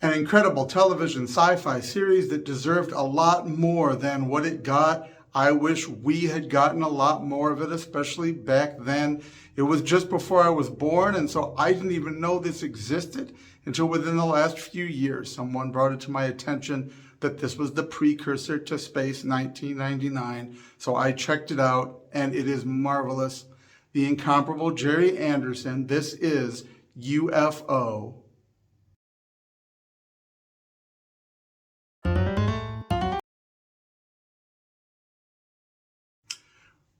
An incredible television sci-fi series that deserved a lot more than what it got. I wish we had gotten a lot more of it, especially back then. It was just before I was born, and so I didn't even know this existed until within the last few years. Someone brought it to my attention that this was the precursor to Space 1999. So I checked it out, and it is marvelous. The incomparable Jerry Anderson. This is UFO.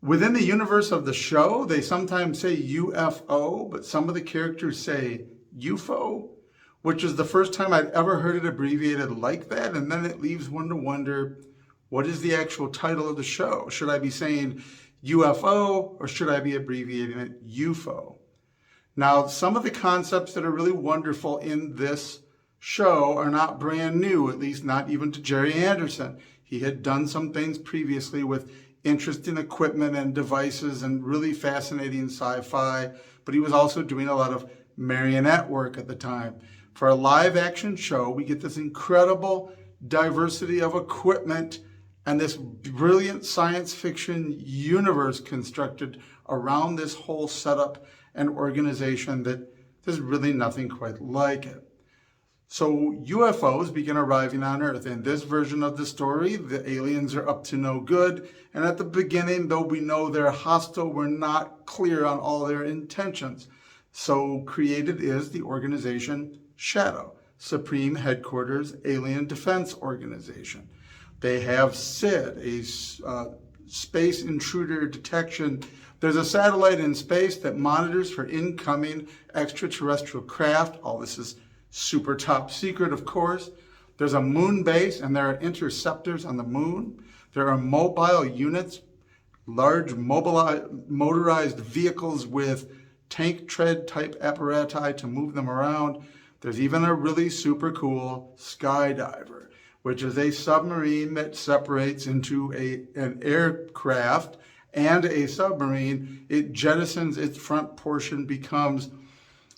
Within the universe of the show, they sometimes say UFO, but some of the characters say UFO, which is the first time I'd ever heard it abbreviated like that. And then it leaves one to wonder, what is the actual title of the show? Should I be saying UFO or should I be abbreviating it UFO? Now, some of the concepts that are really wonderful in this show are not brand new, at least not even to Jerry Anderson. He had done some things previously with interesting equipment and devices and really fascinating sci-fi, but he was also doing a lot of marionette work at the time. For a live action show, we get this incredible diversity of equipment and this brilliant science fiction universe constructed around this whole setup and organization that there's really nothing quite like it. So UFOs begin arriving on Earth. In this version of the story, the aliens are up to no good. And at the beginning, though we know they're hostile, we're not clear on all their intentions. So created is the organization Shadow, Supreme Headquarters Alien Defense Organization. They have SID, a space intruder detection. There's a satellite in space that monitors for incoming extraterrestrial craft. All this is super top secret, of course. There's a moon base, and there are interceptors on the moon. There are mobile units, large motorized vehicles with tank tread type apparatus to move them around. There's even a really super cool skydiver, which is a submarine that separates into an aircraft and a submarine. It jettisons its front portion, becomes,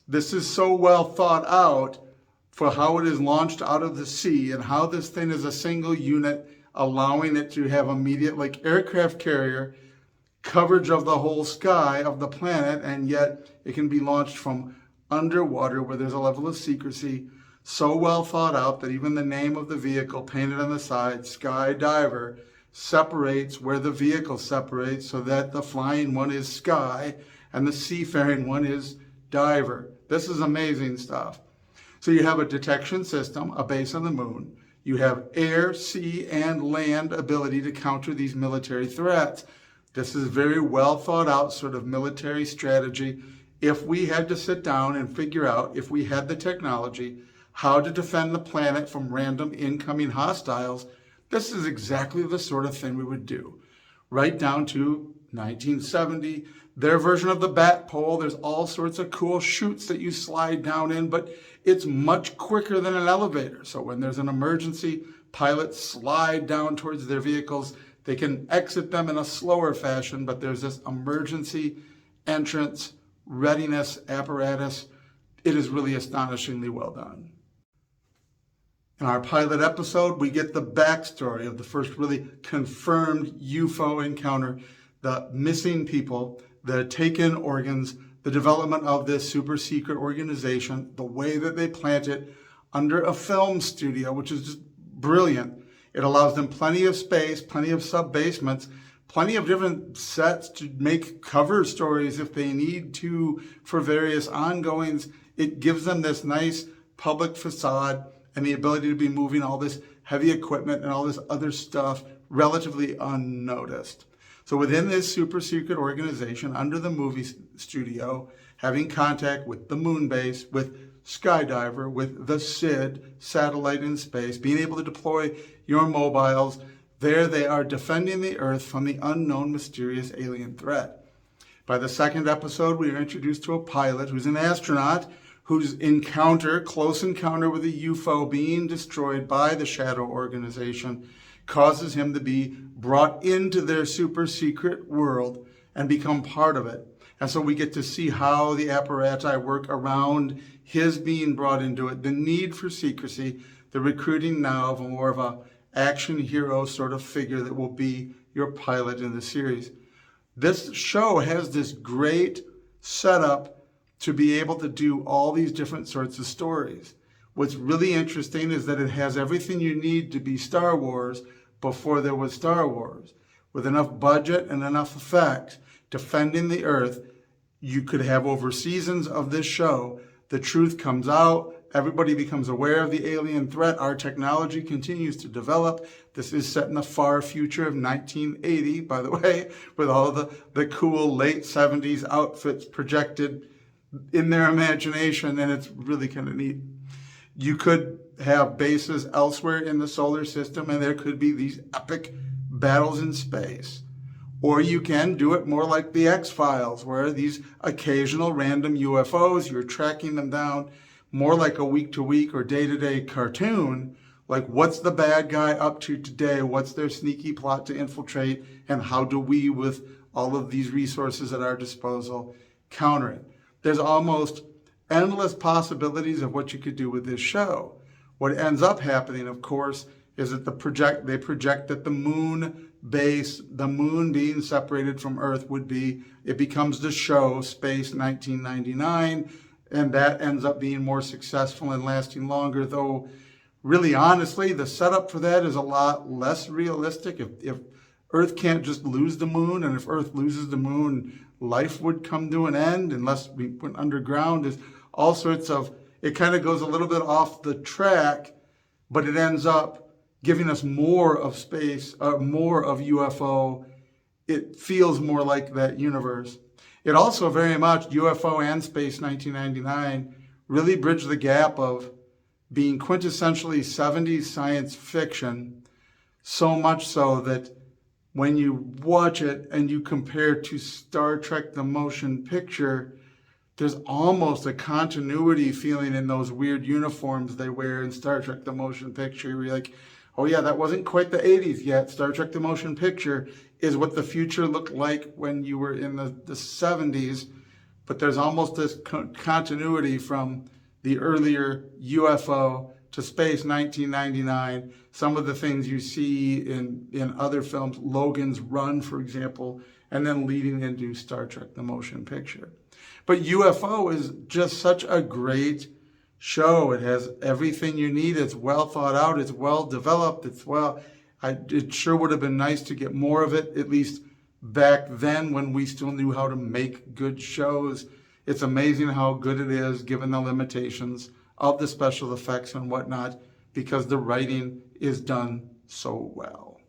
this is so well thought out for how it is launched out of the sea and how this thing is a single unit, allowing it to have immediate, like aircraft carrier, coverage of the whole sky of the planet, and yet it can be launched from underwater where there's a level of secrecy so well thought out that even the name of the vehicle painted on the side, Skydiver, separates where the vehicle separates so that the flying one is Sky and the seafaring one is Diver. This is amazing stuff. So you have a detection system, a base on the moon. You have air, sea, and land ability to counter these military threats. This is very well thought out sort of military strategy. If we had to sit down and figure out, if we had the technology, how to defend the planet from random incoming hostiles, this is exactly the sort of thing we would do. Right down to 1970, their version of the bat pole. There's all sorts of cool chutes that you slide down in, but it's much quicker than an elevator. So when there's an emergency, pilots slide down towards their vehicles. They can exit them in a slower fashion, but there's this emergency entrance readiness apparatus. It is really astonishingly well done. In our pilot episode, we get the backstory of the first really confirmed UFO encounter, the missing people, the taken organs, the development of this super secret organization, the way that they plant it under a film studio, which is just brilliant. It allows them plenty of space, plenty of sub-basements, plenty of different sets to make cover stories if they need to for various ongoings. It gives them this nice public facade and the ability to be moving all this heavy equipment and all this other stuff relatively unnoticed. So within this super secret organization, under the movie studio, having contact with the moon base, with Skydiver, with the SID, satellite in space, being able to deploy your mobiles, there they are defending the Earth from the unknown mysterious alien threat. By the second episode, we are introduced to a pilot who's an astronaut whose close encounter with a UFO being destroyed by the Shadow organization causes him to be brought into their super secret world and become part of it. And so we get to see how the apparatus work around his being brought into it, the need for secrecy, the recruiting now of a more of a action hero sort of figure that will be your pilot in the series. This show has this great setup to be able to do all these different sorts of stories. What's really interesting is that it has everything you need to be Star Wars before there was Star Wars. With enough budget and enough effects, defending the Earth, you could have over seasons of this show. The truth comes out. Everybody becomes aware of the alien threat. Our technology continues to develop. This is set in the far future of 1980, by the way, with all the cool late 70s outfits projected in their imagination, and it's really kind of neat. You could have bases elsewhere in the solar system, and there could be these epic battles in space. Or you can do it more like the X-Files, where these occasional random UFOs, you're tracking them down, more like a week-to-week or day-to-day cartoon, like what's the bad guy up to today, what's their sneaky plot to infiltrate, and how do we, with all of these resources at our disposal, counter it. There's almost endless possibilities of what you could do with this show. What ends up happening, of course, is that they project that the moon base, the moon being separated from Earth it becomes the show, Space 1999, and that ends up being more successful and lasting longer, though really honestly, the setup for that is a lot less realistic. If Earth can't just lose the moon, and if Earth loses the moon, life would come to an end unless we went underground. There's all sorts of, it kind of goes a little bit off the track, but it ends up giving us more of space, more of UFO. It feels more like that universe. It also very much, UFO and Space 1999, really bridge the gap of being quintessentially 70s science fiction, so much so that when you watch it and you compare to Star Trek the Motion Picture, there's almost a continuity feeling in those weird uniforms they wear in Star Trek the Motion Picture. You're like, oh yeah, that wasn't quite the 80s yet. Star Trek the Motion Picture is what the future looked like when you were in the 70s. But there's almost this continuity from the earlier UFO to Space 1999. Some of the things you see in other films, Logan's Run, for example, and then leading into Star Trek the Motion Picture. But UFO is just such a great show. It has everything you need. It's well thought out. It's well developed. It sure would have been nice to get more of it, at least back then when we still knew how to make good shows. It's amazing how good it is given the limitations of the special effects and whatnot, because the writing is done so well.